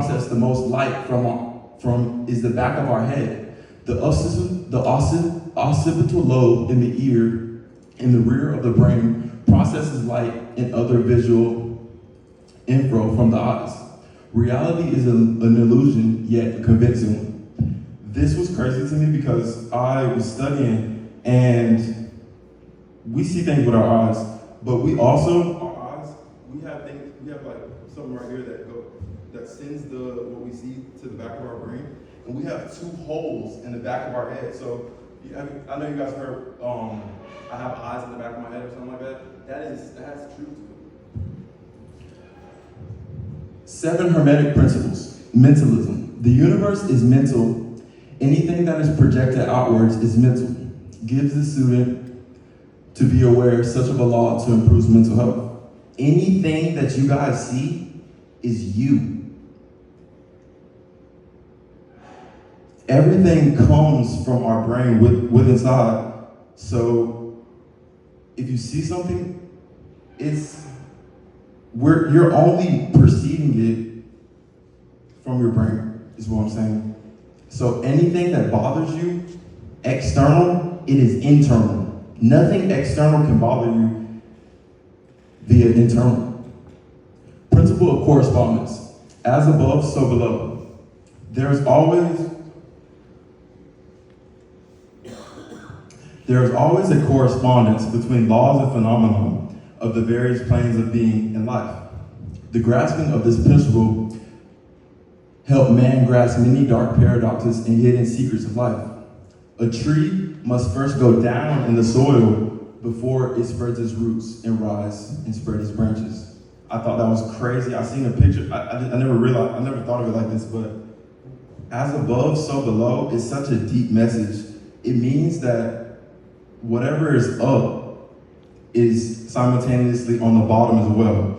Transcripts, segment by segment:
process the most light from is the back of our head. The occipital lobe in the ear, in the rear of the brain, processes light and other visual info from the eyes. Reality is an illusion, yet convincing. This was crazy to me because I was studying and we see things with our eyes, but we also, our eyes, we have like something right here that sends what we see to the back of our brain. And we have two holes in the back of our head. So I know you guys heard, I have eyes in the back of my head or something like that. That has truth to it. 7 Hermetic principles. Mentalism. The universe is mental. Anything that is projected outwards is mental. Gives the student to be aware of such of a law to improve mental health. Anything that you guys see is you. Everything comes from our brain with inside. So if you see something, you're only perceiving it from your brain, is what I'm saying. So anything that bothers you, external, it is internal. Nothing external can bother you via internal. Principle of correspondence. As above, so below. There is always a correspondence between laws and phenomena of the various planes of being in life. The grasping of this principle helped man grasp many dark paradoxes and hidden secrets of life. A tree must first go down in the soil before it spreads its roots and rise and spread its branches. I thought that was crazy. I seen a picture, I never thought of it like this, but as above, so below is such a deep message. It means that whatever is up is simultaneously on the bottom as well.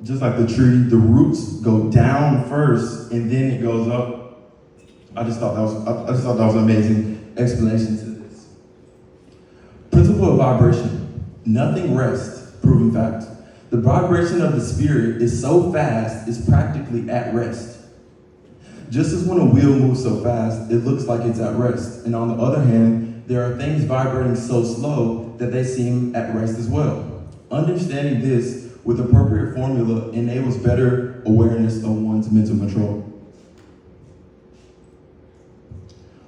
Just like the tree, the roots go down first and then it goes up. I just thought that was an amazing explanation to this. Principle of vibration. Nothing rests, proven fact. The vibration of the spirit is so fast, it's practically at rest. Just as when a wheel moves so fast, it looks like it's at rest. And on the other hand, there are things vibrating so slow that they seem at rest as well. Understanding this with appropriate formula enables better awareness of one's mental control.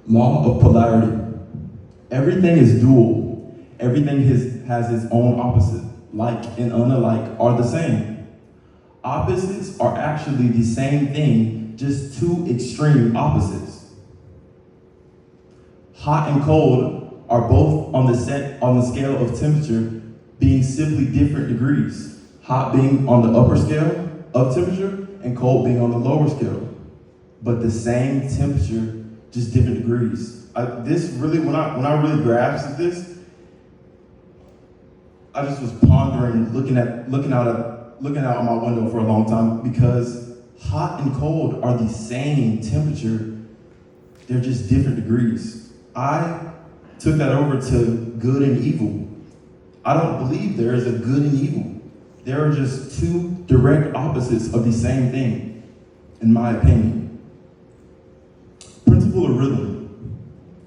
Law of polarity. Everything is dual. Everything has its own opposite. Like and unlike are the same. Opposites are actually the same thing, just two extreme opposites. Hot and cold are both on the scale of temperature, being simply different degrees. Hot being on the upper scale of temperature and cold being on the lower scale. But the same temperature, just different degrees. When I really grasped this, I just was pondering, looking out of my window for a long time, because hot and cold are the same temperature, they're just different degrees. I took that over to good and evil. I don't believe there is a good and evil. There are just two direct opposites of the same thing, in my opinion. Principle of rhythm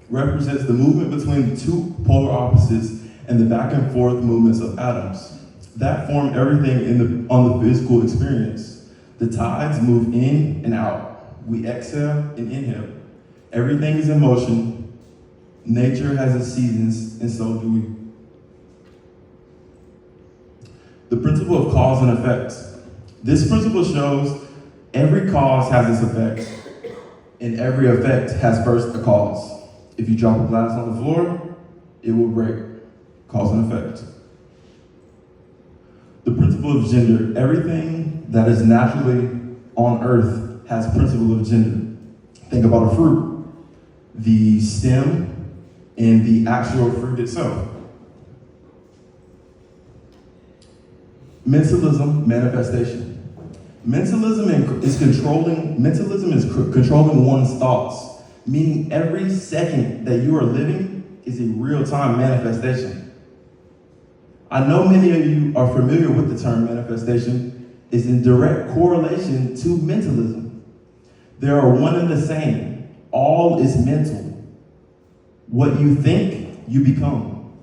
represents the movement between the two polar opposites and the back and forth movements of atoms that form everything on the physical experience. The tides move in and out. We exhale and inhale. Everything is in motion. Nature has its seasons, and so do we. The principle of cause and effect. This principle shows every cause has its effect, and every effect has first a cause. If you drop a glass on the floor, it will break. Cause and effect. The principle of gender. Everything that is naturally on earth has principle of gender. Think about a fruit, the stem, and the actual fruit itself. Mentalism manifestation. Mentalism is controlling one's thoughts, meaning every second that you are living is a real-time manifestation. I know many of you are familiar with the term manifestation. It's in direct correlation to mentalism. They are one and the same. All is mental. What you think, you become.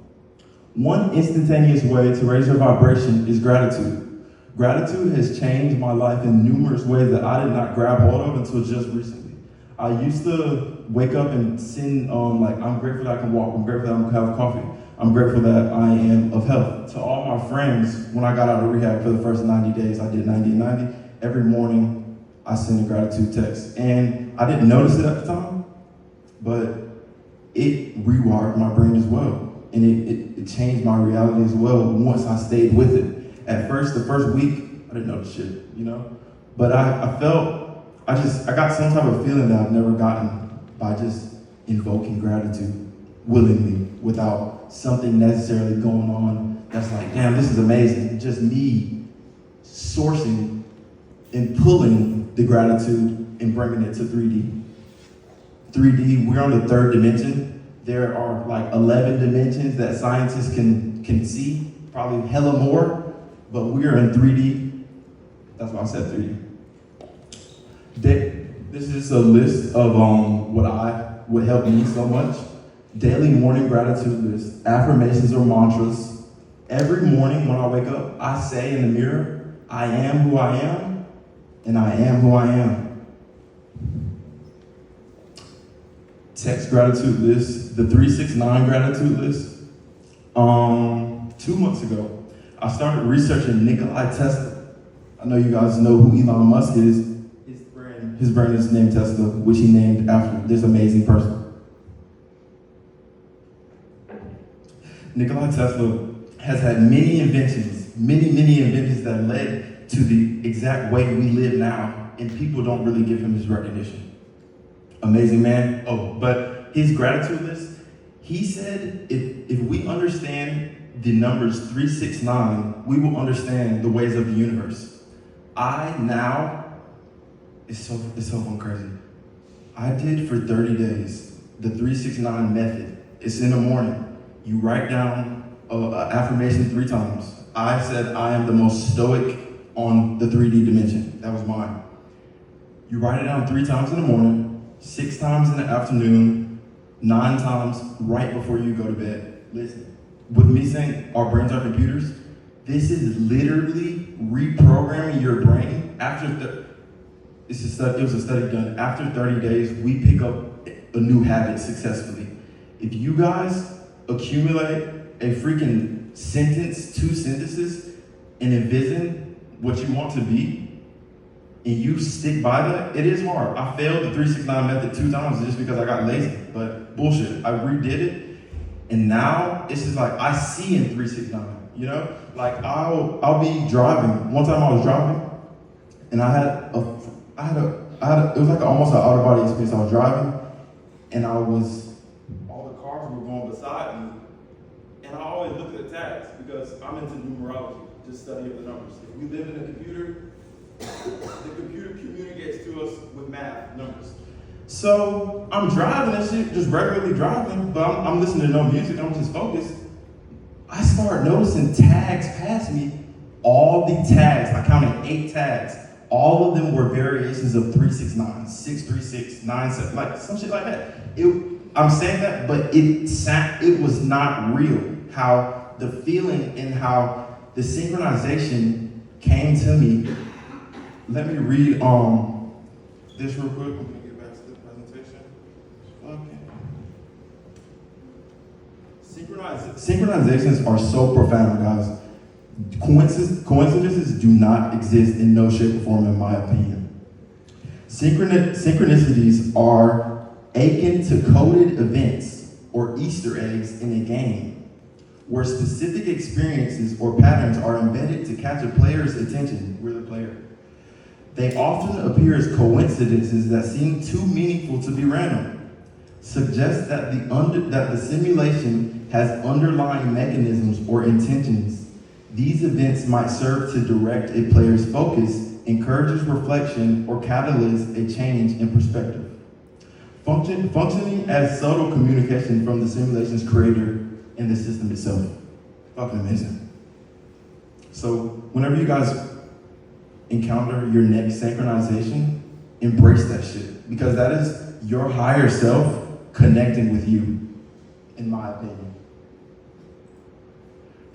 One instantaneous way to raise your vibration is gratitude. Gratitude has changed my life in numerous ways that I did not grab hold of until just recently. I used to wake up and sing, I'm grateful that I can walk, I'm grateful that I can have coffee, I'm grateful that I am of health. To all my friends, when I got out of rehab for the first 90 days, I did 90 and 90. Every morning, I sent a gratitude text. And I didn't notice it at the time, but it rewired my brain as well. And it changed my reality as well once I stayed with it. At first, the first week, I didn't notice shit, But I got some type of feeling that I've never gotten by just invoking gratitude willingly without something necessarily going on that's like, damn, this is amazing. Just me sourcing and pulling the gratitude and bringing it to 3D. 3D, we're on the third dimension. There are like 11 dimensions that scientists can see, probably hella more, but we are in 3D. That's why I said 3D. This is a list of what helped me so much. Daily morning gratitude list, affirmations or mantras. Every morning when I wake up, I say in the mirror, I am who I am, and I am who I am. Text gratitude list, the 369 gratitude list. 2 months ago, I started researching Nikola Tesla. I know you guys know who Elon Musk is. His brand is named Tesla, which he named after this amazing person. Nikola Tesla has had many inventions that led to the exact way we live now, and people don't really give him his recognition. Amazing man. Oh, but his gratitude list, he said if we understand the numbers 369, we will understand the ways of the universe. It's so fucking crazy. I did for 30 days the 369 method. It's in the morning. You write down an affirmation 3 times. I said I am the most stoic on the 3D dimension. That was mine. You write it down 3 times in the morning, 6 times in the afternoon, 9 times right before you go to bed. Listen, with me saying our brains are computers, this is literally reprogramming your brain after it was a study done. After 30 days, we pick up a new habit successfully. If you guys accumulate a freaking sentence, 2 sentences, and envision what you want to be, and you stick by that, it is hard. I failed the 369 method 2 times just because I got lazy, but bullshit. I redid it, and now it's just like I see in 369, Like I'll be driving. One time I was driving, and it was like almost an out of body experience. I was driving, and all the cars were going beside me, and I always look at the tags because I'm into numerology, just study of the numbers. If we live in a computer, the computer communicates to us with math, numbers. So I'm driving and shit, just regularly driving, but I'm listening to no music, I'm just focused. I start noticing tags past me. All the tags, I counted 8 tags. All of them were variations of 369, 636, 97, like some shit like that. I'm saying that, but it was not real. How the feeling and how the synchronization came to me. Let me read this real quick. I'm gonna get back to the presentation. Okay. Synchronizations are so profound, guys. Coincidences do not exist in no shape or form, in my opinion. Synchronicities are akin to coded events or Easter eggs in a game, where specific experiences or patterns are embedded to catch a player's attention. We're the player. They often appear as coincidences that seem too meaningful to be random. Suggests that the simulation has underlying mechanisms or intentions. These events might serve to direct a player's focus, encourages reflection, or catalyze a change in perspective. Functioning as subtle communication from the simulation's creator and the system itself. Fucking amazing. So whenever you guys encounter your next synchronization, embrace that shit, because that is your higher self connecting with you, in my opinion.